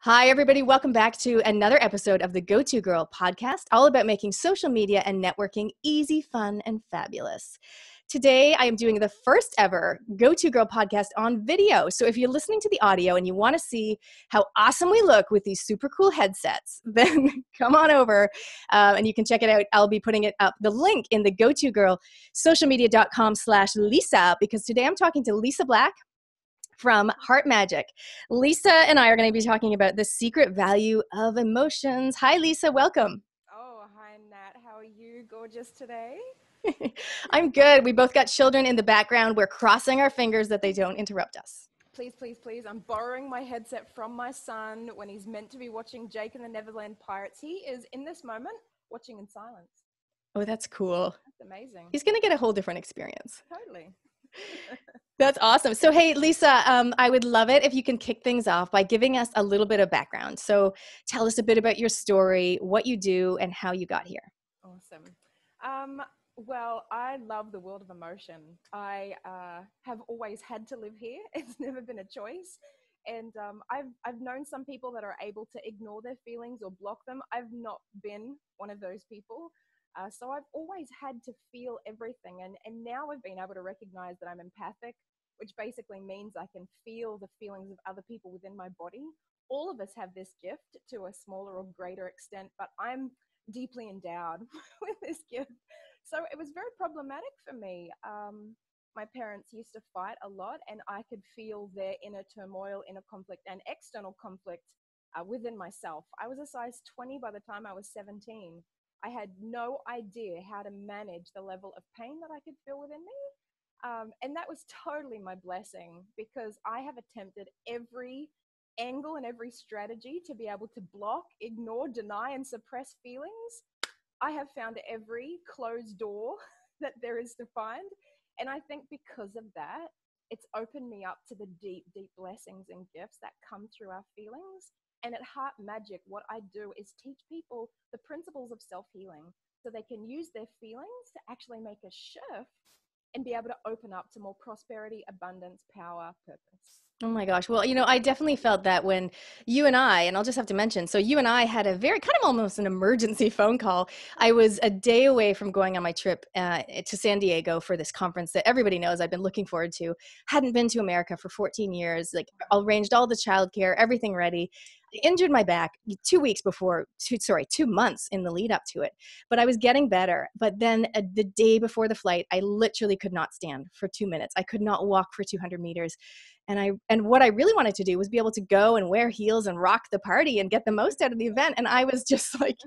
Hi, everybody. Welcome back to another episode of the Go-To Girl podcast, all about making social media and networking easy, fun, and fabulous. Today, I am doing the first ever Go-To Girl podcast on video. So if you're listening to the audio and you want to see how awesome we look with these super cool headsets, then come on over and you can check it out. I'll be putting it up, the link in the Go-To Girl socialmedia.com/Lysa, because today I'm talking to Lysa Black from Heart Magic. Lysa and I are going to be talking about the secret value of emotions. Hi, Lysa. Welcome. Oh, hi, Nat. How are you? Gorgeous today. I'm good. We both got children in the background. We're crossing our fingers that they don't interrupt us. Please, please, please. I'm borrowing my headset from my son when he's meant to be watching Jake and the Neverland Pirates. He is, in this moment, watching in silence. Oh, that's cool. That's amazing. He's going to get a whole different experience. Totally. That's awesome. So, hey, Lysa, I would love it if you can kick things off by giving us a little bit of background. So tell us a bit about your story, what you do, and how you got here. Awesome. Well, I love the world of emotion. I have always had to live here. It's never been a choice. And I've known some people that are able to ignore their feelings or block them. I've not been one of those people. So I've always had to feel everything. And now I've been able to recognize that I'm empathic, which basically means I can feel the feelings of other people within my body. All of us have this gift to a smaller or greater extent, but I'm deeply endowed with this gift. So it was very problematic for me. My parents used to fight a lot, and I could feel their inner turmoil, inner conflict, and external conflict within myself. I was a size 20 by the time I was 17. I had no idea how to manage the level of pain that I could feel within me. And that was totally my blessing, because I have attempted every angle and every strategy to be able to block, ignore, deny, and suppress feelings. I have found every closed door that there is to find. And I think because of that, it's opened me up to the deep, deep blessings and gifts that come through our feelings. And at Heart Magic, what I do is teach people the principles of self-healing so they can use their feelings to actually make a shift and be able to open up to more prosperity, abundance, power, purpose. Oh my gosh. Well, I definitely felt that when you and I'll just have to mention, so you and I had a very kind of almost an emergency phone call. I was a day away from going on my trip to San Diego for this conference that everybody knows I've been looking forward to. Hadn't been to America for 14 years, like arranged all the childcare, everything ready. I injured my back 2 weeks before, 2 months in the lead up to it. But I was getting better. But then the day before the flight, I literally could not stand for 2 minutes. I could not walk for 200 meters. And what I really wanted to do was be able to go and wear heels and rock the party and get the most out of the event. And I was just like,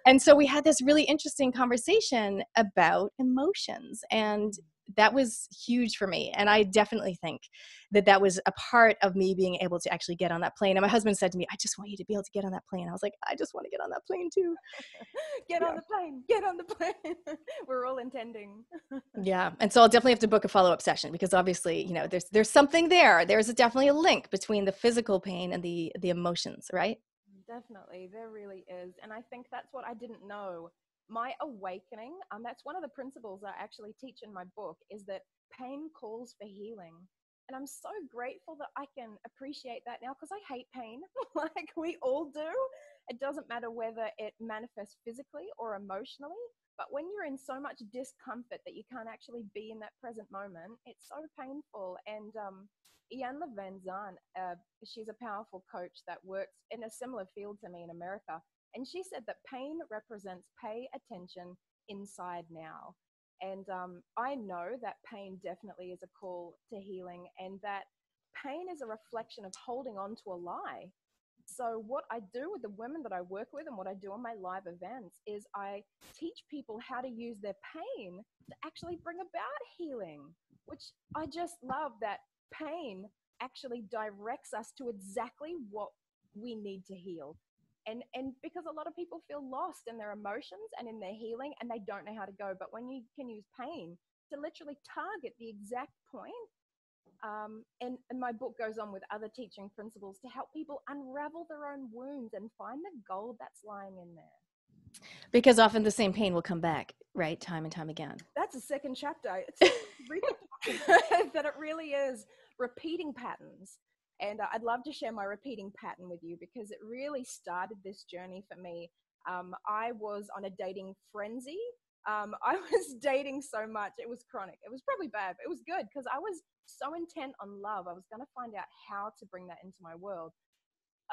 and so we had this really interesting conversation about emotions, and that was huge for me. And I definitely think that that was a part of me being able to actually get on that plane. And my husband said to me, I just want you to be able to get on that plane. I was like, I just want to get on that plane too. Get on the plane, get on the plane. We're all intending. Yeah. And so I'll definitely have to book a follow-up session, because obviously, there's something there. There's definitely a link between the physical pain and the emotions, right? Definitely, there really is. And I think that's what I didn't know. My awakening, that's one of the principles I actually teach in my book, is that pain calls for healing. And I'm so grateful that I can appreciate that now, because I hate pain, like we all do. It doesn't matter whether it manifests physically or emotionally, but when you're in so much discomfort that you can't actually be in that present moment, it's so painful. And Ian Van Zan, she's a powerful coach that works in a similar field to me in America. And she said that pain represents pay attention inside now. And I know that pain definitely is a call to healing, and that pain is a reflection of holding on to a lie. So what I do with the women that I work with and what I do on my live events is I teach people how to use their pain to actually bring about healing, which I just love, that pain actually directs us to exactly what we need to heal. And because a lot of people feel lost in their emotions and in their healing, and they don't know how to go. But when you can use pain to literally target the exact point, and my book goes on with other teaching principles to help people unravel their own wounds and find the gold that's lying in there. Because often the same pain will come back, right? Time and time again. That's a second chapter. It's that it really is repeating patterns. And I'd love to share my repeating pattern with you because it really started this journey for me. I was on a dating frenzy. I was dating so much. It was chronic. It was probably bad, but it was good because I was so intent on love. I was going to find out how to bring that into my world.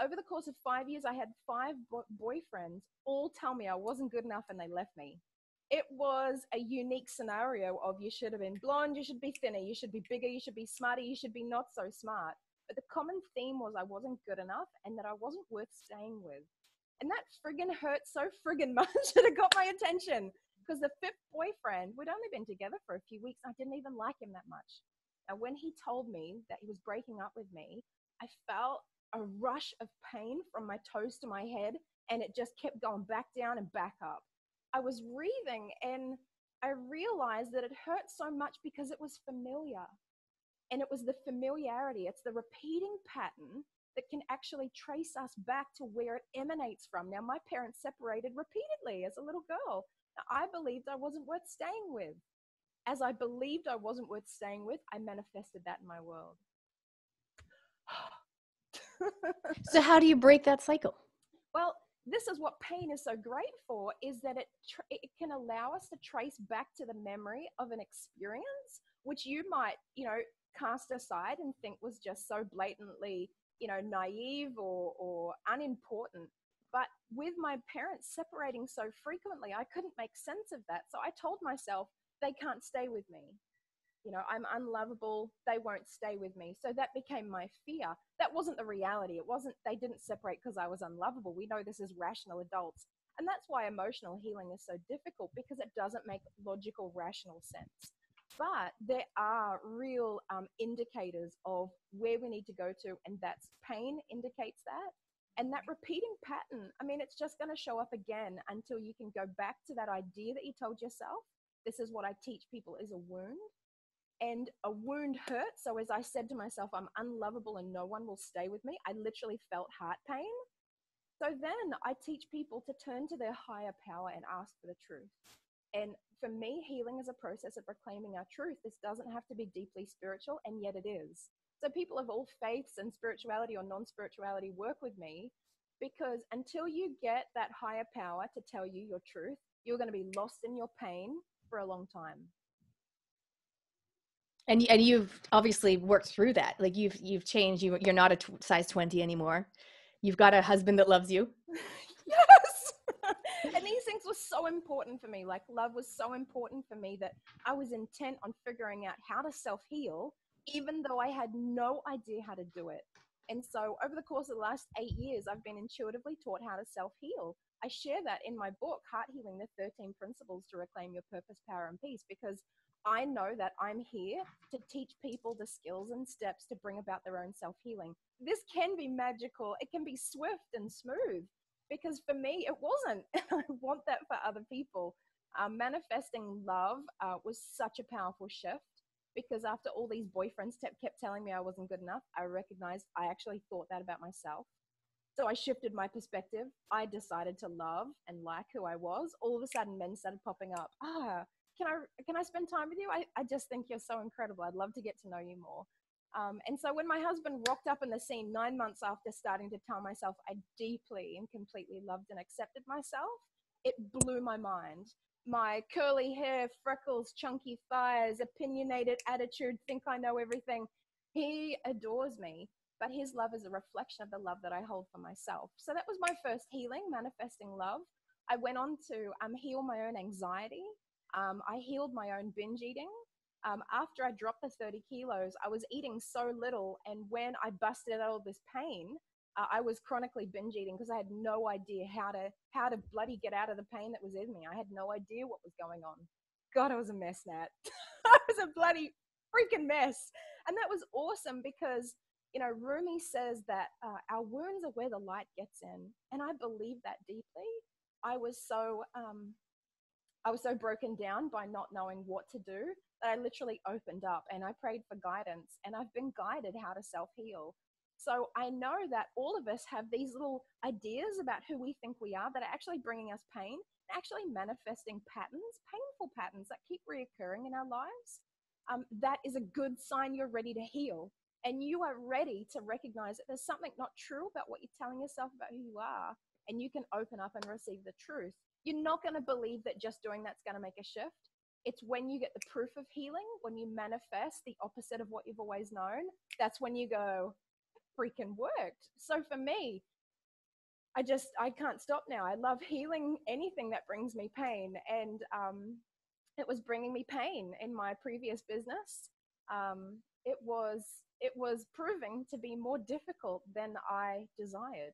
Over the course of 5 years, I had five boyfriends all tell me I wasn't good enough and they left me. It was a unique scenario of you should have been blonde, you should be thinner, you should be bigger, you should be smarter, you should be not so smart. But the common theme was I wasn't good enough and that I wasn't worth staying with. And that friggin' hurt so friggin' much that it got my attention. Because the fifth boyfriend, we'd only been together for a few weeks. I didn't even like him that much. Now, when he told me that he was breaking up with me, I felt a rush of pain from my toes to my head, and it just kept going back down and back up. I was breathing, and I realized that it hurt so much because it was familiar. And it was the familiarity, it's the repeating pattern that can actually trace us back to where it emanates from. Now, my parents separated repeatedly as a little girl. Now, I believed I wasn't worth staying with. As I believed I wasn't worth staying with, I manifested that in my world. So how do you break that cycle? Well, this is what pain is so great for, is that it can allow us to trace back to the memory of an experience, which you might, cast aside and think was just so blatantly, naive or unimportant. But with my parents separating so frequently, I couldn't make sense of that. So I told myself, they can't stay with me. I'm unlovable. They won't stay with me. So that became my fear. That wasn't the reality. It wasn't, they didn't separate because I was unlovable. We know this as rational adults. And that's why emotional healing is so difficult, because it doesn't make logical, rational sense. But there are real indicators of where we need to go to, and that's pain indicates that. And that repeating pattern, it's just going to show up again until you can go back to that idea that you told yourself. This is what I teach people, is a wound. And a wound hurts. So as I said to myself, I'm unlovable and no one will stay with me, I literally felt heart pain. So then I teach people to turn to their higher power and ask for the truth. And for me, healing is a process of reclaiming our truth. This doesn't have to be deeply spiritual, and yet it is. So people of all faiths and spirituality or non-spirituality work with me, because until you get that higher power to tell you your truth, you're going to be lost in your pain for a long time. And you've obviously worked through that. Like you've changed. You're not a size 20 anymore. You've got a husband that loves you. Yes. And these things were so important for me. Like, love was so important for me that I was intent on figuring out how to self-heal, even though I had no idea how to do it. And so over the course of the last 8 years, I've been intuitively taught how to self-heal. I share that in my book, Heart Healing, the 13 Principles to Reclaim Your Purpose, Power, and Peace, because I know that I'm here to teach people the skills and steps to bring about their own self-healing. This can be magical. It can be swift and smooth, because for me, it wasn't. I want that for other people. Manifesting love was such a powerful shift, because after all these boyfriends kept telling me I wasn't good enough, I recognized I actually thought that about myself. So I shifted my perspective. I decided to love and like who I was. All of a sudden, men started popping up. Can I spend time with you? I just think you're so incredible. I'd love to get to know you more. And so when my husband rocked up in the scene 9 months after starting to tell myself I deeply and completely loved and accepted myself, it blew my mind. My curly hair, freckles, chunky thighs, opinionated attitude, think I know everything. He adores me, but his love is a reflection of the love that I hold for myself. So that was my first healing, manifesting love. I went on to heal my own anxiety. I healed my own binge eating. After I dropped the 30 kilos, I was eating so little. And when I busted out all this pain, I was chronically binge eating because I had no idea how to bloody get out of the pain that was in me. I had no idea what was going on. God, I was a mess, Nat. I was a bloody freaking mess. And that was awesome because, Rumi says that our wounds are where the light gets in. And I believe that deeply. I was so broken down by not knowing what to do that I literally opened up and I prayed for guidance, and I've been guided how to self-heal. So I know that all of us have these little ideas about who we think we are that are actually bringing us pain, actually manifesting patterns, painful patterns that keep reoccurring in our lives. That is a good sign you're ready to heal. and you are ready to recognize that there's something not true about what you're telling yourself about who you are, and you can open up and receive the truth, you're not going to believe that just doing that's going to make a shift. It's when you get the proof of healing, when you manifest the opposite of what you've always known, that's when you go, freaking worked. So for me, I can't stop now. I love healing anything that brings me pain. And it was bringing me pain in my previous business. It was proving to be more difficult than I desired.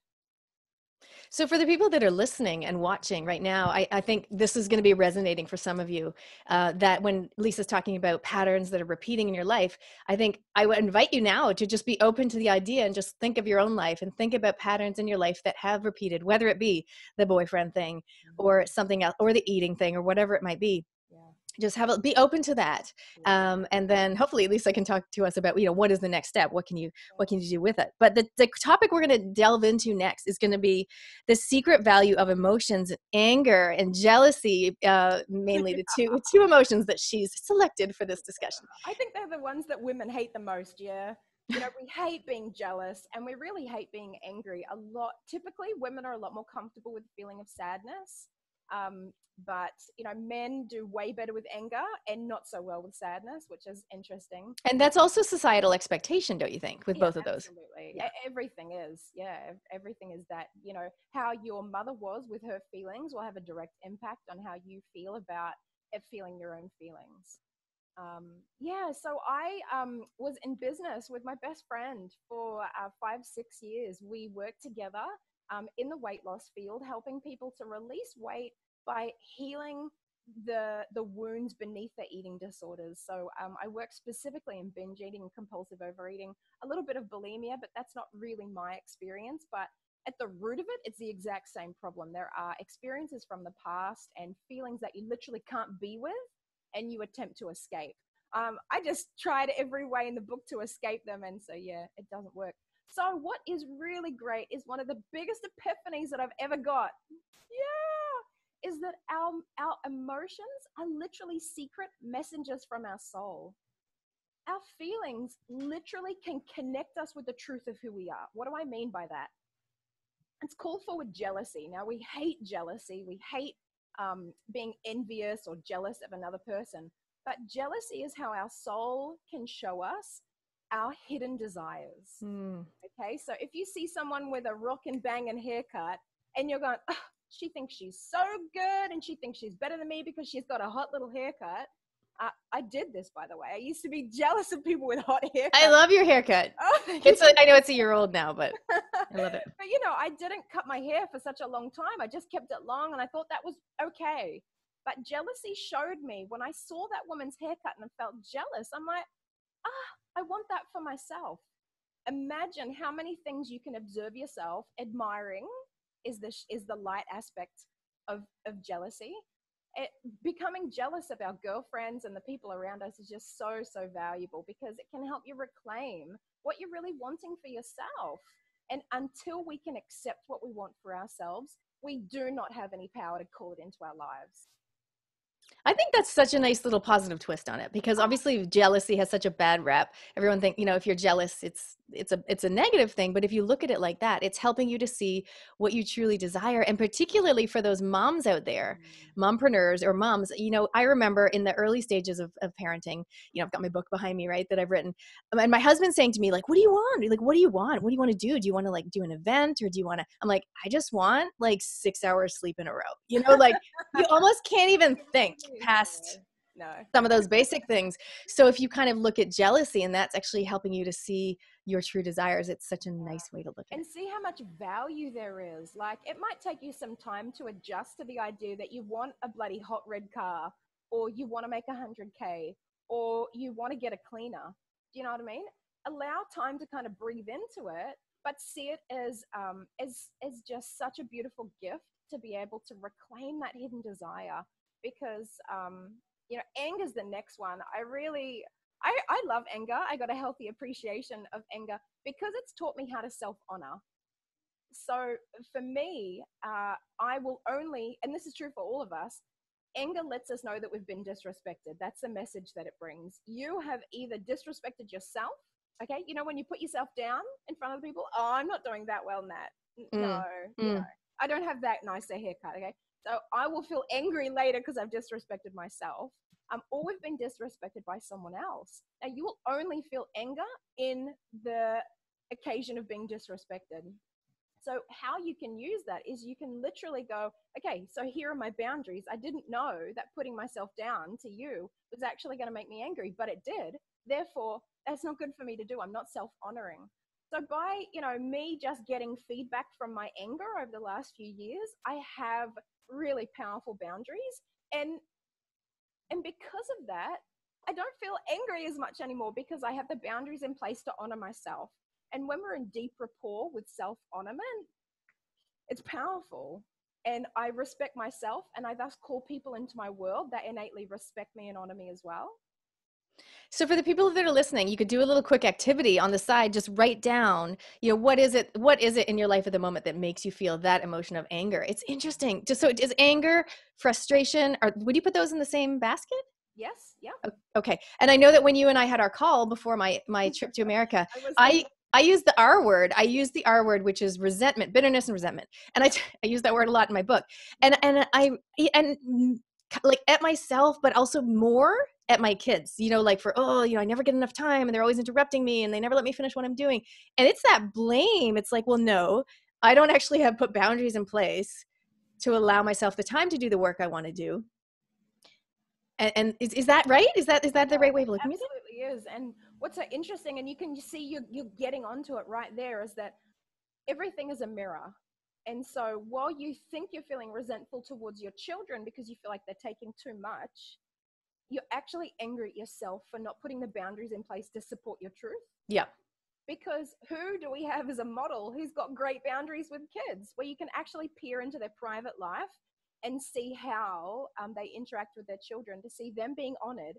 So for the people that are listening and watching right now, I think this is going to be resonating for some of you, that when Lysa's talking about patterns that are repeating in your life, I think I would invite you now to just be open to the idea and just think of your own life and think about patterns in your life that have repeated, whether it be the boyfriend thing or something else, or the eating thing or whatever it might be. Yeah. Just be open to that. And then hopefully Lisa can talk to us about, what is the next step? What can you do with it? But the topic we're going to delve into next is going to be the secret value of emotions, anger and jealousy, mainly the two emotions that she's selected for this discussion. I think they're the ones that women hate the most. Yeah. We hate being jealous, and we really hate being angry a lot. Typically, women are a lot more comfortable with the feeling of sadness. But men do way better with anger and not so well with sadness, which is interesting. And that's also societal expectation, don't you think, with both of those? Absolutely. Yeah. Everything is. Yeah, everything is that. How your mother was with her feelings will have a direct impact on how you feel about it, feeling your own feelings. So I was in business with my best friend for 5-6 years. We worked together in the weight loss field, helping people to release weight by healing the wounds beneath their eating disorders. So I work specifically in binge eating and compulsive overeating, a little bit of bulimia, but that's not really my experience. But at the root of it, it's the exact same problem. There are experiences from the past and feelings that you literally can't be with, and you attempt to escape. I just tried every way in the book to escape them, and so yeah, it doesn't work. So what is really great is one of the biggest epiphanies that I've ever got. Yeah, is that our emotions are literally secret messengers from our soul. Our feelings literally can connect us with the truth of who we are. What do I mean by that? It's called forward jealousy. Now, we hate jealousy. We hate being envious or jealous of another person. But jealousy is how our soul can show us our hidden desires. Okay, so if you see someone with a rock and bang and haircut, and you're going, oh, she thinks she's so good and she thinks she's better than me because she's got a hot little haircut. I did this, by the way. I used to be jealous of people with hot haircuts. I love your haircut. Oh, I know it's a year old now, but I love it. But I didn't cut my hair for such a long time. I just kept it long, and I thought that was okay. But jealousy showed me when I saw that woman's haircut and I felt jealous. I'm like, I want that for myself. Imagine how many things you can observe yourself admiring is the light aspect of jealousy. Becoming jealous of our girlfriends and the people around us is just so valuable, because it can help you reclaim what you're really wanting for yourself. And until we can accept what we want for ourselves, we do not have any power to call it into our lives. I think that's such a nice little positive twist on it, because obviously jealousy has such a bad rap. Everyone think, if you're jealous, it's a negative thing. But if you look at it like that, it's helping you to see what you truly desire. And particularly for those moms out there, mompreneurs or moms, I remember in the early stages of parenting, I've got my book behind me, right, that I've written. And my husband saying to me, like, what do you want? Like, what do you want? What do you want to do? Do you want to do an event, or do you want to, I'm like, I just want 6 hours sleep in a row. You almost can't even think past some of those basic things. So if you kind of look at jealousy, and that's actually helping you to see your true desires, it's such a nice way to look at it. And see how much value there is. It might take you some time to adjust to the idea that you want a bloody hot red car, or you want to make 100K, or you want to get a cleaner. Do you know what I mean? Allow time to kind of breathe into it, but see it as just such a beautiful gift to be able to reclaim that hidden desire. Because anger is the next one. I love anger. I got a healthy appreciation of anger because it's taught me how to self-honor. So for me, I will only, and this is true for all of us, anger lets us know that we've been disrespected. That's the message that it brings. You have either disrespected yourself, Okay. You know, when you put yourself down in front of people, oh, I'm not doing that well, Nat. No, Mm, you know, mm. I don't have that nice a haircut. Okay. So I will feel angry later because I've disrespected myself. Or we've been disrespected by someone else. Now, you will only feel anger in the occasion of being disrespected. So, how you can use that is you can literally go, okay, so here are my boundaries. I didn't know that putting myself down to you was actually going to make me angry, but it did. Therefore, that's not good for me to do. I'm not self honoring. So, by me just getting feedback from my anger over the last few years, I have really powerful boundaries, and because of that, I don't feel angry as much anymore because I have the boundaries in place to honor myself. And when we're in deep rapport with self honorment, it's powerful. And I respect myself, and I thus call people into my world that innately respect me and honor me as well. So for the people that are listening, you could do a little quick activity on the side. Just write down, what is it in your life at the moment that makes you feel that emotion of anger? It's interesting. Just so is anger, frustration, or would you put those in the same basket? Yes, yeah. Okay. And I know that when you and I had our call before my trip to America, I was I I use the R word. I use the R word, which is resentment, bitterness, and resentment. And I use that word a lot in my book. And like at myself, but also more at my kids. Like for I never get enough time, and they're always interrupting me, and they never let me finish what I'm doing. And it's that blame. It's like, well, no, I don't actually have put boundaries in place to allow myself the time to do the work I want to do. And is that right? Is that the right way of looking at it? absolutely is. And what's so interesting, and you can see you're getting onto it right there, is that everything is a mirror. And so while you think you're feeling resentful towards your children because you feel like they're taking too much, you're actually angry at yourself for not putting the boundaries in place to support your truth. Yeah. Because who do we have as a model who's got great boundaries with kids, where you can actually peer into their private life and see how they interact with their children, to see them being honored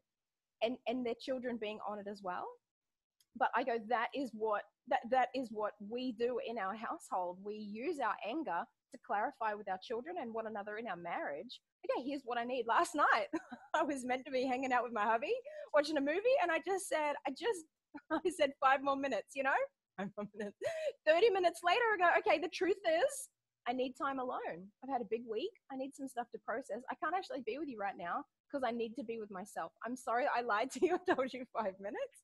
and their children being honored as well. But I go, that is what we do in our household. We use our anger to clarify with our children and one another in our marriage. Okay, here's what I need. Last night I was meant to be hanging out with my hubby watching a movie, and I said 5 more minutes, 5 more minutes. 30 minutes later I go, okay, the truth is I need time alone. I've had a big week. I need some stuff to process. I can't actually be with you right now because I need to be with myself. I'm sorry I lied to you. I told you 5 minutes.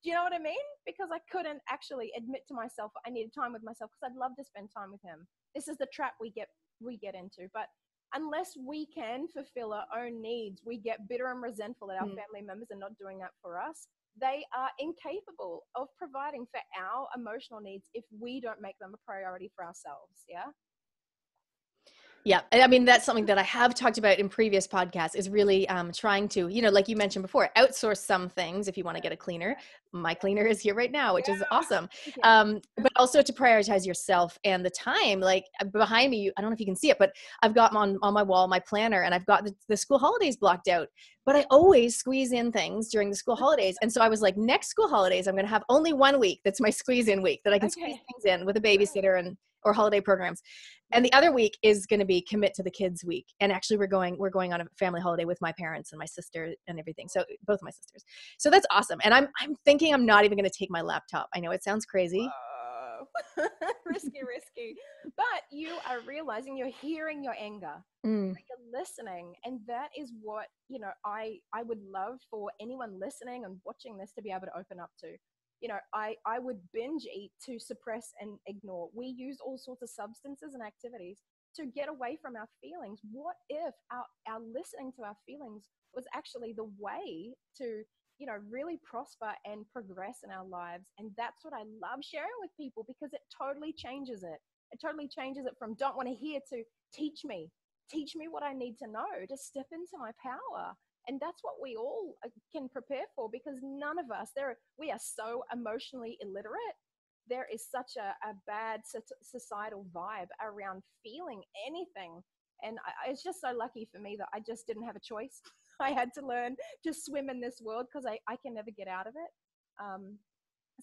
Do you know what I mean? Because I couldn't actually admit to myself I needed time with myself, because I'd love to spend time with him. This is the trap we get into. But unless we can fulfill our own needs, we get bitter and resentful that our family members are not doing that for us. They are incapable of providing for our emotional needs if we don't make them a priority for ourselves. Yeah. Yeah. I mean, that's something that I have talked about in previous podcasts, is really trying to, like you mentioned before, outsource some things if you want to get a cleaner. My cleaner is here right now, which is awesome. But also to prioritize yourself and the time. Like behind me, I don't know if you can see it, but I've got on my wall my planner, and I've got the school holidays blocked out. But I always squeeze in things during the school holidays. And so I was like, next school holidays, I'm going to have only 1 week that's my squeeze in week, that I can squeeze things in with a babysitter or holiday programs. And the other week is going to be commit to the kids week. And actually we're going on a family holiday with my parents and my sister and everything. So both of my sisters. So that's awesome. And I'm thinking I'm not even going to take my laptop. I know it sounds crazy. Risky. But you are realizing, you're hearing your anger. Mm. You're listening. And that is what, I would love for anyone listening and watching this to be able to open up to. I would binge eat to suppress and ignore. We use all sorts of substances and activities to get away from our feelings. What if our listening to our feelings was actually the way to, really prosper and progress in our lives? And that's what I love sharing with people, because it totally changes it. It totally changes it from don't want to hear to teach me what I need to know to step into my power. And that's what we all can prepare for, because none of us we are so emotionally illiterate. There is such a bad societal vibe around feeling anything. And it's just so lucky for me that I just didn't have a choice. I had to learn to swim in this world, because I can never get out of it.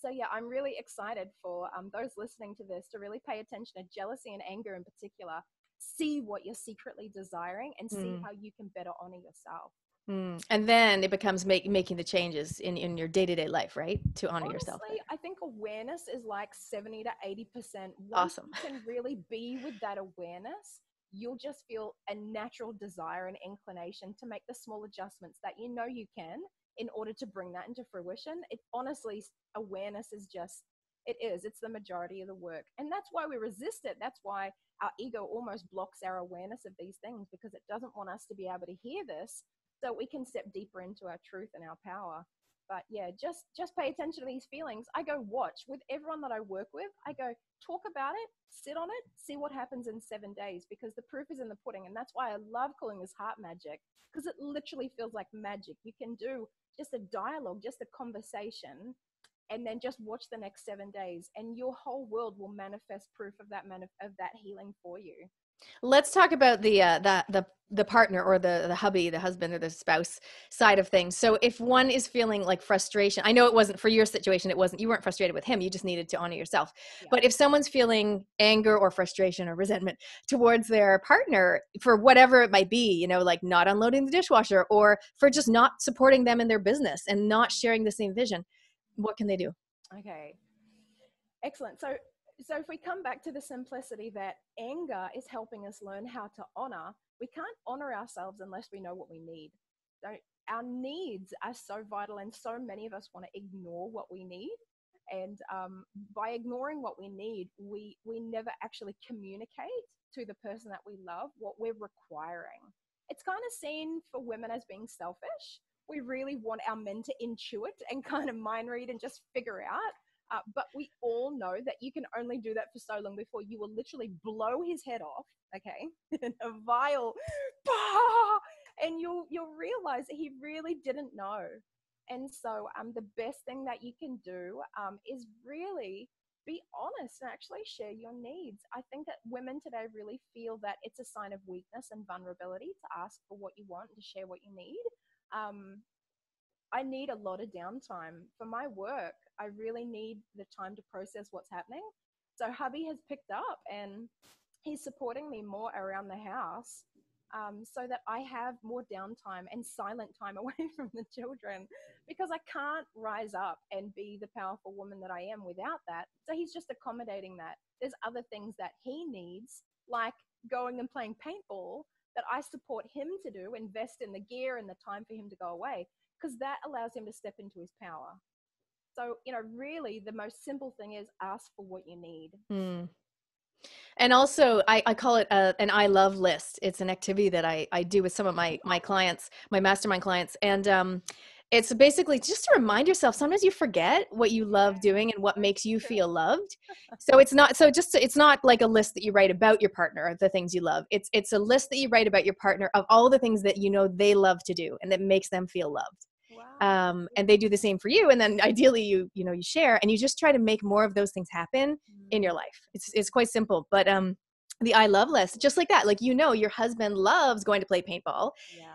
So yeah, I'm really excited for those listening to this to really pay attention to jealousy and anger in particular. See what you're secretly desiring, and see how you can better honor yourself. And then it becomes making the changes in your day-to-day life, right? To honor yourself Honestly, better. I think awareness is like 70 to 80%. Once Awesome. you can really be with that awareness, you'll just feel a natural desire and inclination to make the small adjustments that you know you can in order to bring that into fruition. It honestly, awareness is just, it's the majority of the work. And that's why we resist it. That's why our ego almost blocks our awareness of these things, because it doesn't want us to be able to hear this so we can step deeper into our truth and our power. But yeah, just pay attention to these feelings. I go watch with everyone that I work with. I go talk about it, sit on it, see what happens in 7 days, because the proof is in the pudding. And that's why I love calling this heart magic, because it literally feels like magic. You can do just a dialogue, just a conversation, and then just watch the next 7 days, and your whole world will manifest proof of that healing for you. Let's talk about the partner, or the hubby, the husband, or the spouse side of things. So if one is feeling like frustration, I know it wasn't for your situation, it wasn't, you weren't frustrated with him, you just needed to honor yourself. Yeah. But if someone's feeling anger or frustration or resentment towards their partner for whatever it might be, like not unloading the dishwasher, or for just not supporting them in their business and not sharing the same vision, what can they do? Okay. Excellent. So if we come back to the simplicity that anger is helping us learn how to honor, we can't honor ourselves unless we know what we need. So our needs are so vital, and so many of us want to ignore what we need. And by ignoring what we need, we never actually communicate to the person that we love what we're requiring. It's kind of seen for women as being selfish. We really want our men to intuit and kind of mind read and just figure out, but we all know that you can only do that for so long before you will literally blow his head off, okay, in a vial, and you'll realize that he really didn't know. And so, the best thing that you can do is really be honest and actually share your needs. I think that women today really feel that it's a sign of weakness and vulnerability to ask for what you want and to share what you need. Um, I need a lot of downtime for my work. I really need the time to process what's happening. So hubby has picked up, and he's supporting me more around the house, so that I have more downtime and silent time away from the children, because I can't rise up and be the powerful woman that I am without that. So he's just accommodating that. There's other things that he needs, like going and playing paintball, that I support him to do, invest in the gear and the time for him to go away, because that allows him to step into his power. So, really the most simple thing is ask for what you need. Hmm. And also, I call it an I love list. It's an activity that I do with some of my clients, my mastermind clients. And it's basically just to remind yourself, sometimes you forget what you love doing and what So makes you true. feel loved. So it's not like a list that you write about your partner of the things you love. It's a list that you write about your partner of all the things that they love to do and that makes them feel loved. Wow. And they do the same for you, and then ideally you share, and you just try to make more of those things happen in your Mm, life. It's quite simple, but the I love list, just like that, like your husband loves going to play paintball,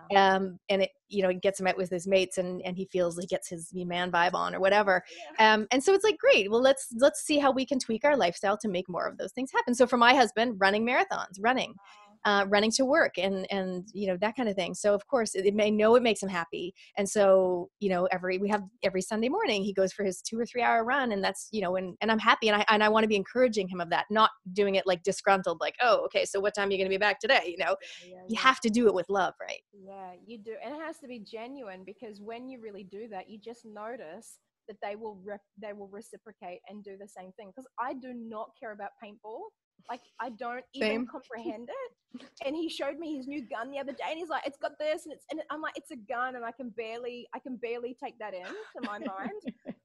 yeah. and it gets him out with his mates, and he feels he gets his man vibe on or whatever. Yeah. And so it's like, great, well, let's see how we can tweak our lifestyle to make more of those things happen. So for my husband, running marathons, Wow. running to work, and that kind of thing. So of course it makes him happy, and so every Sunday morning he goes for his 2 or 3 hour run, and that's and I'm happy, and I want to be encouraging him of that, not doing it like disgruntled, like, oh, okay, so what time are you going to be back today? Yeah, You yeah. have to do it with love, right? Yeah, you do. And it has to be genuine, because when you really do that, you just notice that they will reciprocate and do the same thing. Because I do not care about paintball. Like, I don't even Same. comprehend it. And he showed me his new gun the other day, and he's like, "It's got this," and I'm like, "It's a gun," and I can barely take that in to my mind.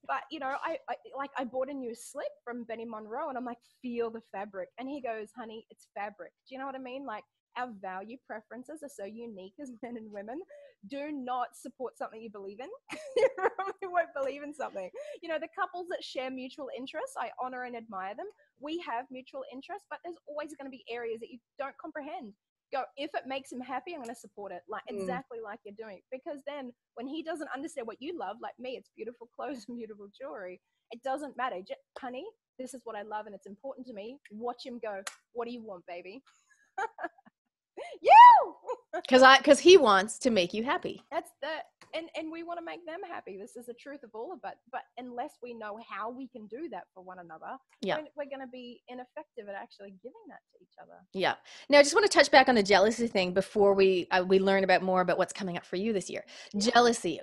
But I bought a new slip from Benny Monroe, and I'm like, "Feel the fabric," and he goes, "Honey, it's fabric." Do you know what I mean? Like, our value preferences are so unique as men and women. Do not support something you believe in. You probably won't believe in something. The couples that share mutual interests, I honor and admire them. We have mutual interests, but there's always going to be areas that you don't comprehend. Go, if it makes him happy, I'm going to support it, like Mm. exactly like you're doing. Because then when he doesn't understand what you love, like me, it's beautiful clothes and beautiful jewelry. It doesn't matter. Honey, this is what I love and it's important to me. Watch him go, what do you want, baby? You! Because he wants to make you happy. That's the and we want to make them happy. This is the truth of all of it. But unless we know how we can do that for one another, Yeah. we're going to be ineffective at actually giving that to each other. Yeah. Now, I just want to touch back on the jealousy thing before we learn about more about what's coming up for you this year. Yeah.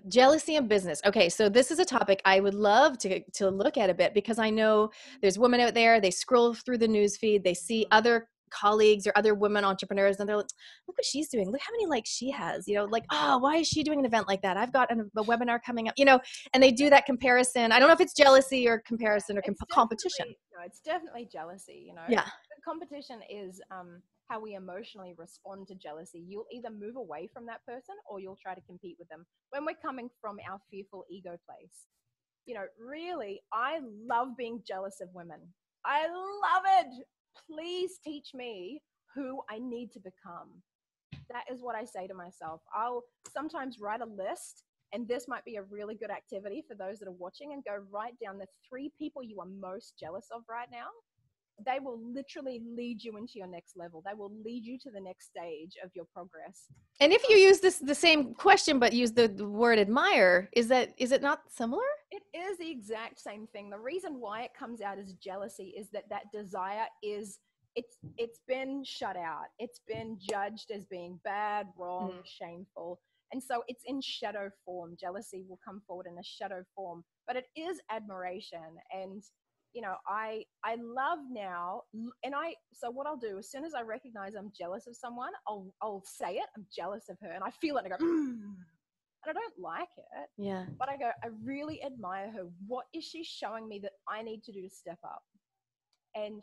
Jealousy in business. Okay, so this is a topic I would love to look at a bit, because I know there's women out there, they scroll through the news feed, they see other colleagues or other women entrepreneurs, and they're like, look what she's doing, look how many likes she has, like, oh, why is she doing an event like that, I've got a webinar coming up, and they do that comparison. I don't know if it's jealousy or comparison or competition. No, it's definitely jealousy. Yeah. The competition is how we emotionally respond to jealousy. You'll either move away from that person or you'll try to compete with them when we're coming from our fearful ego place. Really, I love being jealous of women. I love it. Please teach me who I need to become. That is what I say to myself. I'll sometimes write a list, and this might be a really good activity for those that are watching, and go write down the 3 people you are most jealous of right now. They will literally lead you into your next level. They will lead you to the next stage of your progress. And if you use the same question but use the word admire, is it not similar? It is the exact same thing. The reason why it comes out as jealousy is that desire is it's been shut out. It's been judged as being bad, wrong, shameful. And so it's in shadow form. Jealousy will come forward in a shadow form, but it is admiration. And I love now, and so what I'll do, as soon as I recognize I'm jealous of someone, I'll say it. I'm jealous of her, and I feel it, and I go, and I don't like it. Yeah. But I go, I really admire her. What is she showing me that I need to do to step up? And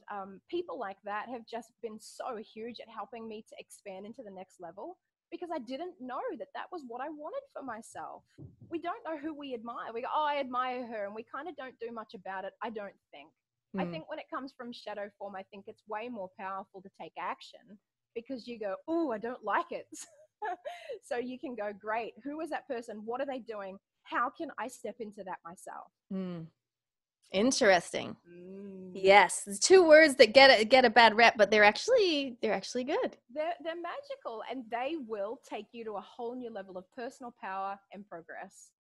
people like that have just been so huge at helping me to expand into the next level, because I didn't know that was what I wanted for myself. We don't know who we admire. We go, oh, I admire her, and we kind of don't do much about it, I don't think. I think when it comes from shadow form, I think it's way more powerful to take action, because you go, oh, I don't like it. So you can go, great, who is that person? What are they doing? How can I step into that myself? Interesting. Yes, it's 2 words that get a bad rep, but they're actually good. They're magical, and they will take you to a whole new level of personal power and progress.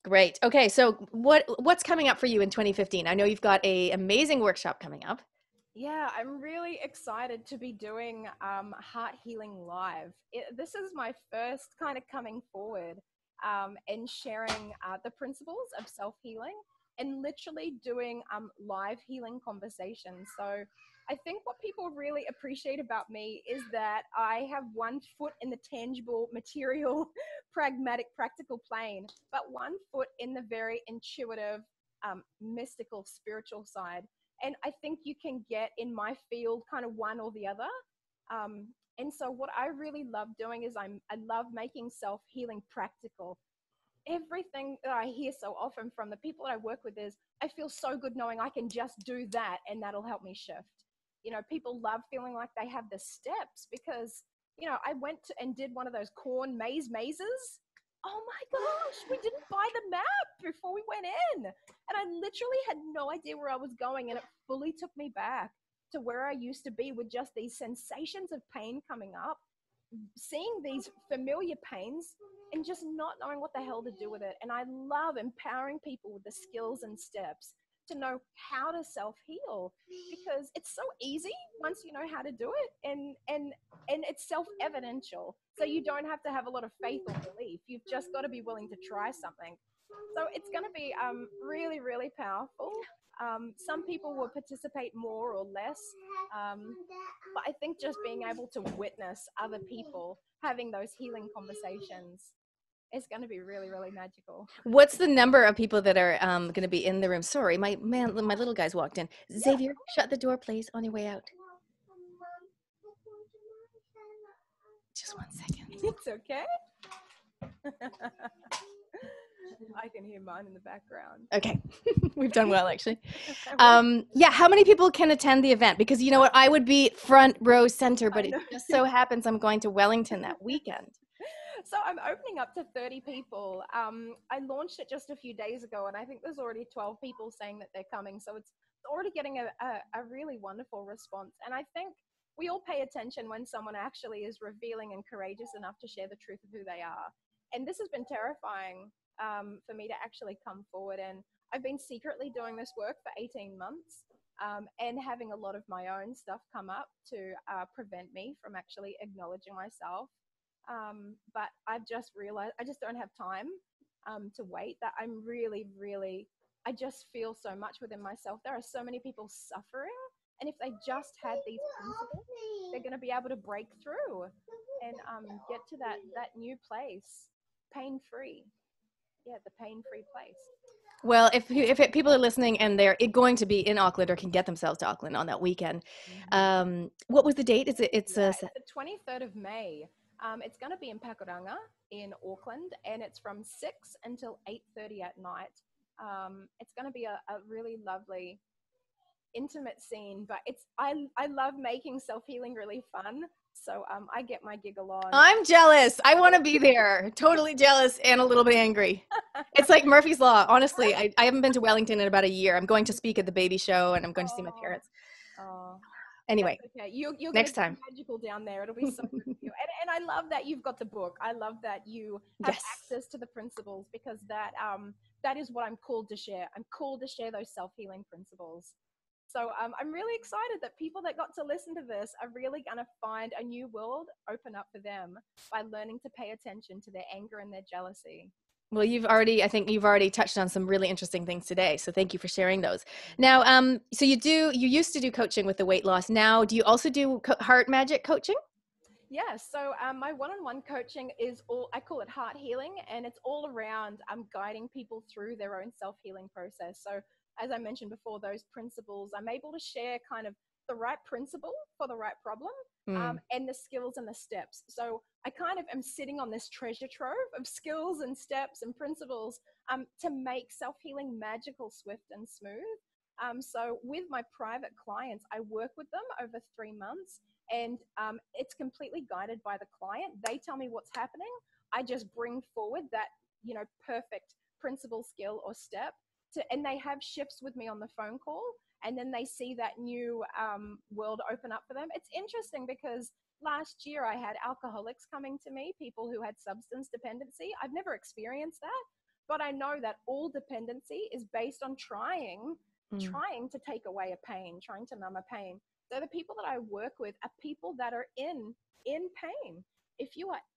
Great. Okay, so what's coming up for you in 2015? I know you've got an amazing workshop coming up. Yeah, I'm really excited to be doing Heart Healing Live. This is my first kind of coming forward and sharing the principles of self-healing, and literally doing live healing conversations. So I think what people really appreciate about me is that I have one foot in the tangible, material, pragmatic, practical plane, but one foot in the very intuitive, mystical, spiritual side. And I think you can get in my field kind of one or the other. And so what I really love doing is I love making self-healing practical. Everything that I hear so often from the people that I work with is, I feel so good knowing I can just do that and that'll help me shift. People love feeling like they have the steps, because, I went and did one of those corn mazes. Oh my gosh, we didn't buy the map before we went in. And I literally had no idea where I was going. And it fully took me back to where I used to be, with just these sensations of pain coming up, seeing these familiar pains and just not knowing what the hell to do with it. And I love empowering people with the skills and steps to know how to self-heal, because it's so easy once you know how to do it, and it's self-evidential, so you don't have to have a lot of faith or belief. You've just got to be willing to try something. So it's going to be really, really powerful. Some people will participate more or less, but I think just being able to witness other people having those healing conversations, it's going to be really, really magical. What's the number of people that are going to be in the room? Sorry, my little guy's walked in. Xavier, shut the door, please, on your way out. Just 1 second. It's okay. I can hear mine in the background. Okay. We've done well, actually. Yeah, how many people can attend the event? Because you know what, I would be front row center, but it just so happens I'm going to Wellington that weekend. So I'm opening up to 30 people. I launched it just a few days ago, and I think there's already 12 people saying that they're coming. So it's already getting a really wonderful response. And I think we all pay attention when someone actually is revealing and courageous enough to share the truth of who they are. And this has been terrifying for me to actually come forward. And I've been secretly doing this work for 18 months and having a lot of my own stuff come up to prevent me from actually acknowledging myself. But I've just realized I just don't have time to wait, that I'm really, really, I just feel so much within myself. There are so many people suffering. And if they just had these principles, they're going to be able to break through and get to that new place, pain-free. Yeah, the pain-free place. Well, if people are listening and they're going to be in Auckland or can get themselves to Auckland on that weekend, what was the date? It's the 23rd of May. It's going to be in Pakuranga in Auckland, and it's from 6 until 8:30 at night. It's going to be a really lovely, intimate scene, but I love making self-healing really fun. So I get my giggle on. I'm jealous. I want to be there. Totally jealous and a little bit angry. It's like Murphy's Law. Honestly, I haven't been to Wellington in about a year. I'm going to speak at the baby show, and I'm going to see my parents. Anyway, okay. You're next gonna time. be magical down there. It'll be so good for you. And I love that you've got the book. I love that you have access to the principles, because that is what I'm called to share. I'm called to share those self-healing principles. So I'm really excited that people that got to listen to this are really going to find a new world open up for them by learning to pay attention to their anger and their jealousy. Well, I think you've already touched on some really interesting things today. So thank you for sharing those. Now, so you used to do coaching with the weight loss. Now, do you also do heart magic coaching? Yeah, so my one-on-one coaching is I call it heart healing, and it's all around guiding people through their own self-healing process. So as I mentioned before, those principles, I'm able to share kind of the right principle for the right problem, and the skills and the steps. So I kind of am sitting on this treasure trove of skills and steps and principles to make self-healing magical, swift, and smooth. So with my private clients, I work with them over 3 months, and it's completely guided by the client. They tell me what's happening. I just bring forward that, perfect principle, skill, or step, and they have shifts with me on the phone call, and then they see that new world open up for them. It's interesting because last year I had alcoholics coming to me, people who had substance dependency. I've never experienced that, but I know that all dependency is based on trying to take away a pain, trying to numb a pain. So the people that I work with are people that are in pain. If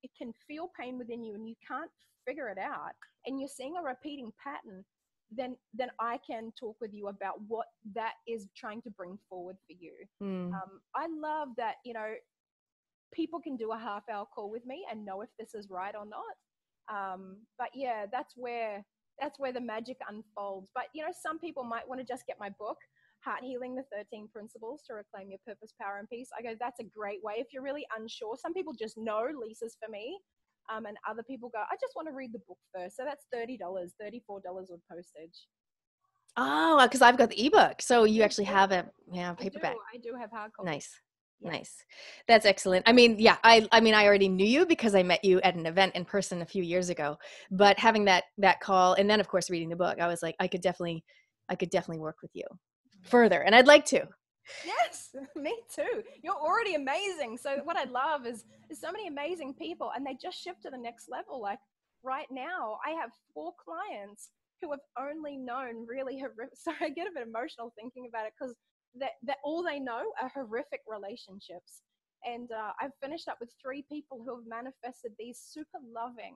it can feel pain within you and you can't figure it out, and you're seeing a repeating pattern, then I can talk with you about what that is trying to bring forward for you. I love that, people can do a half-hour call with me and know if this is right or not. But yeah, that's where the magic unfolds. But, some people might want to just get my book, Heart Healing, the 13 Principles to Reclaim Your Purpose, Power, and Peace. I go, that's a great way. If you're really unsure, some people just know Lysa's for me. And other people go, I just want to read the book first. So that's $30, $34 with postage. Oh, because I've got the ebook. So you actually have it, paperback. I do have hard copy. Nice. Yeah. Nice. That's excellent. I mean, yeah, I already knew you because I met you at an event in person a few years ago, but having that call and then of course reading the book, I was like, I could definitely work with you further. And I'd like to. Yes, me too. You're already amazing. So what I love is so many amazing people, and they just shift to the next level. Like right now, I have 4 clients who have only known really horrific. So I get a bit emotional thinking about it, because that all they know are horrific relationships. And I've finished up with 3 people who have manifested these super loving,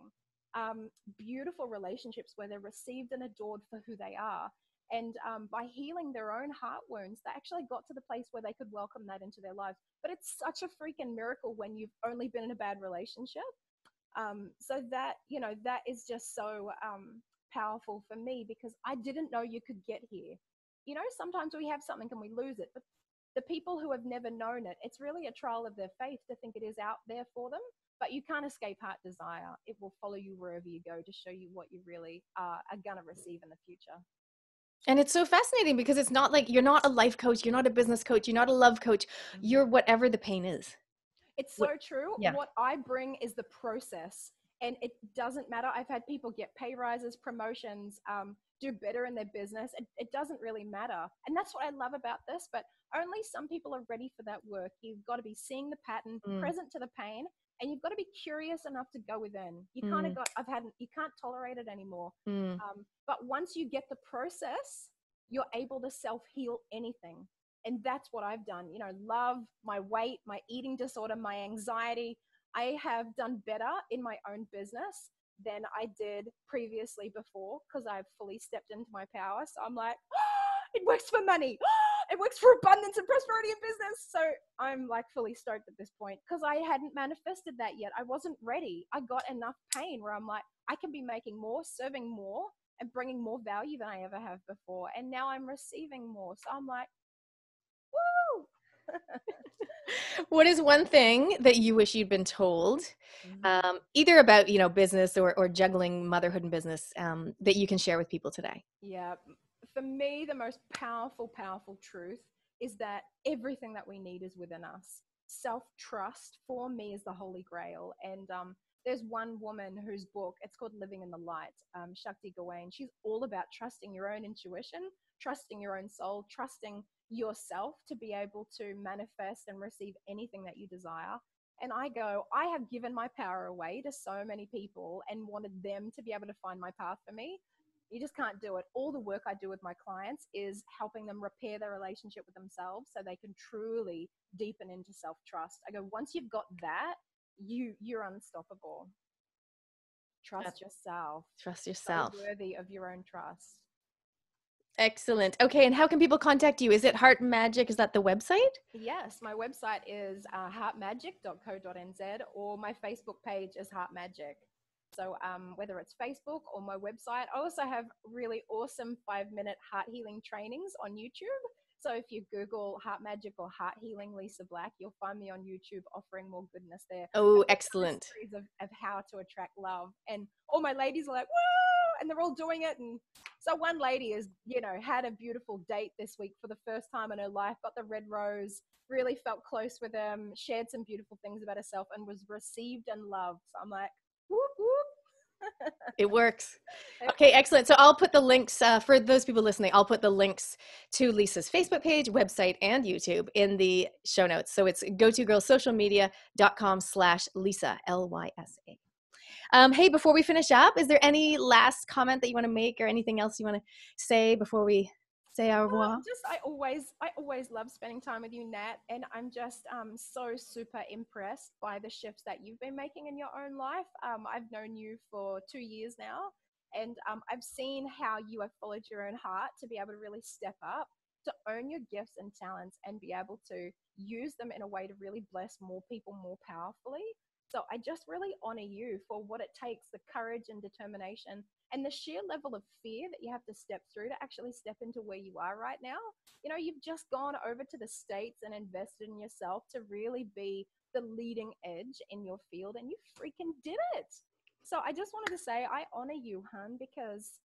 beautiful relationships where they're received and adored for who they are. And by healing their own heart wounds, they actually got to the place where they could welcome that into their lives. But it's such a freaking miracle when you've only been in a bad relationship. So that, that is just so powerful for me, because I didn't know you could get here. Sometimes we have something and we lose it, but the people who have never known it, it's really a trial of their faith to think it is out there for them. But you can't escape heart desire. It will follow you wherever you go to show you what you really are going to receive in the future. And it's so fascinating because it's not like you're not a life coach, you're not a business coach, you're not a love coach, you're whatever the pain is. It's so true. Yeah. What I bring is the process. And it doesn't matter. I've had people get pay rises, promotions, do better in their business. It doesn't really matter. And that's what I love about this. But only some people are ready for that work. You've got to be seeing the pattern, present to the pain, and you've got to be curious enough to go within. You kind of you can't tolerate it anymore. But once you get the process, you're able to self-heal anything. And that's what I've done. You know, love, my weight, my eating disorder, my anxiety. I have done better in my own business than I did previously before, because I've fully stepped into my power. So I'm like, oh, it works for money. It works for abundance and prosperity in business. So I'm like fully stoked at this point, because I hadn't manifested that yet. I wasn't ready. I got enough pain where I'm like, I can be making more, serving more, and bringing more value than I ever have before. And now I'm receiving more. So I'm like, woo! What is one thing that you wish you'd been told, either about, you know, business or juggling motherhood and business, that you can share with people today? Yeah. For me, the most powerful truth is that everything that we need is within us. Self-trust for me is the holy grail. And there's one woman whose book, it's called Living in the Light, Shakti Gawain. She's all about trusting your own intuition, trusting your own soul, trusting yourself to be able to manifest and receive anything that you desire. And I go, I have given my power away to so many people and wanted them to be able to find my path for me. You just can't do it. All the work I do with my clients is helping them repair their relationship with themselves so they can truly deepen into self-trust. I go, once you've got that, you're unstoppable. Trust yourself. Trust yourself. So worthy of your own trust. Excellent. Okay, and how can people contact you? Is it Heart Magic? Is that the website? Yes, my website is heartmagic.co.nz, or my Facebook page is Heart Magic. So whether it's Facebook or my website, I also have really awesome 5-minute heart healing trainings on YouTube. So if you Google Heart Magic or Heart Healing Lysa Black, you'll find me on YouTube offering more goodness there. Oh, excellent. Stories of how to attract love. And all my ladies are like, woo! And they're all doing it. And so one lady has, you know, had a beautiful date this week for the first time in her life, got the red rose, really felt close with him, shared some beautiful things about herself, and was received and loved. So I'm like, whoop, whoop. It works. Okay, excellent. So I'll put the links for those people listening. I'll put the links to Lysa's Facebook page, website, and YouTube in the show notes. So it's gotogirlsocialmedia.com/Lysa, Lysa. Hey, before we finish up, is there any last comment that you want to make or anything else you want to say before we say au revoir? I always love spending time with you, Nat, and I'm just so super impressed by the shifts that you've been making in your own life. I've known you for 2 years now, and I've seen how you have followed your own heart to be able to really step up, to own your gifts and talents, and be able to use them in a way to really bless more people more powerfully. So I just really honor you for what it takes, the courage and determination and the sheer level of fear that you have to step through to actually step into where you are right now. You know, you've just gone over to the States and invested in yourself to really be the leading edge in your field, and you freaking did it. So I just wanted to say I honor you, hun, because,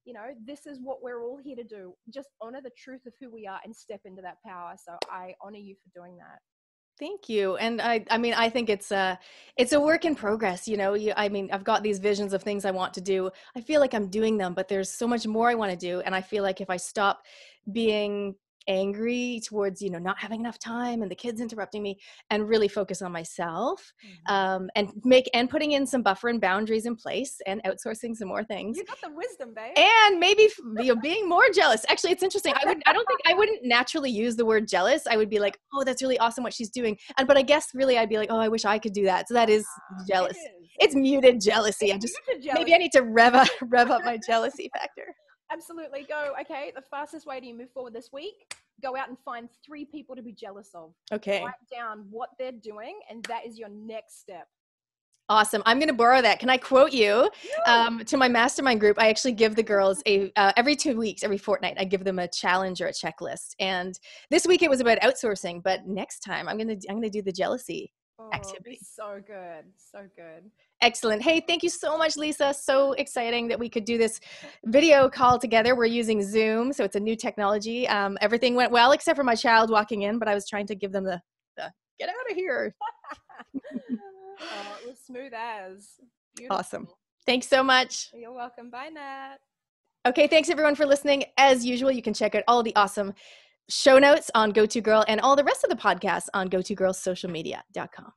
you know, this is what we're all here to do. Just honor the truth of who we are and step into that power. So I honor you for doing that. Thank you. And I mean, I think it's a work in progress. You know, I mean, I've got these visions of things I want to do. I feel like I'm doing them, but there's so much more I want to do. And I feel like if I stop being angry towards, you know, not having enough time and the kids interrupting me, and really focus on myself, and putting in some buffer and boundaries in place and outsourcing some more things. You got the wisdom, babe. And maybe, you know, being more jealous. Actually, it's interesting. I don't think I wouldn't naturally use the word jealous. I would be like, oh, that's really awesome what she's doing. But I guess really I'd be like, oh, I wish I could do that. So that is jealous. It's muted jealousy. Maybe I need to rev up my jealousy factor. Absolutely. Go, okay, the fastest way to move forward this week, go out and find 3 people to be jealous of. Okay. Write down what they're doing, and that is your next step. Awesome. I'm going to borrow that. Can I quote you? To my mastermind group, I actually give the girls every 2 weeks, every fortnight, I give them a challenge or a checklist. And this week it was about outsourcing, but next time I'm going to do the jealousy activity. So good. So good. Excellent. Hey, thank you so much, Lysa. So exciting that we could do this video call together. We're using Zoom, so it's a new technology. Everything went well except for my child walking in, but I was trying to give them the get out of here. Oh, it was smooth as. Awesome. Beautiful. Thanks so much. You're welcome. Bye, Nat. Okay, thanks everyone for listening. As usual, you can check out all the awesome show notes on GoToGirl and all the rest of the podcasts on gotogirlsocialmedia.com.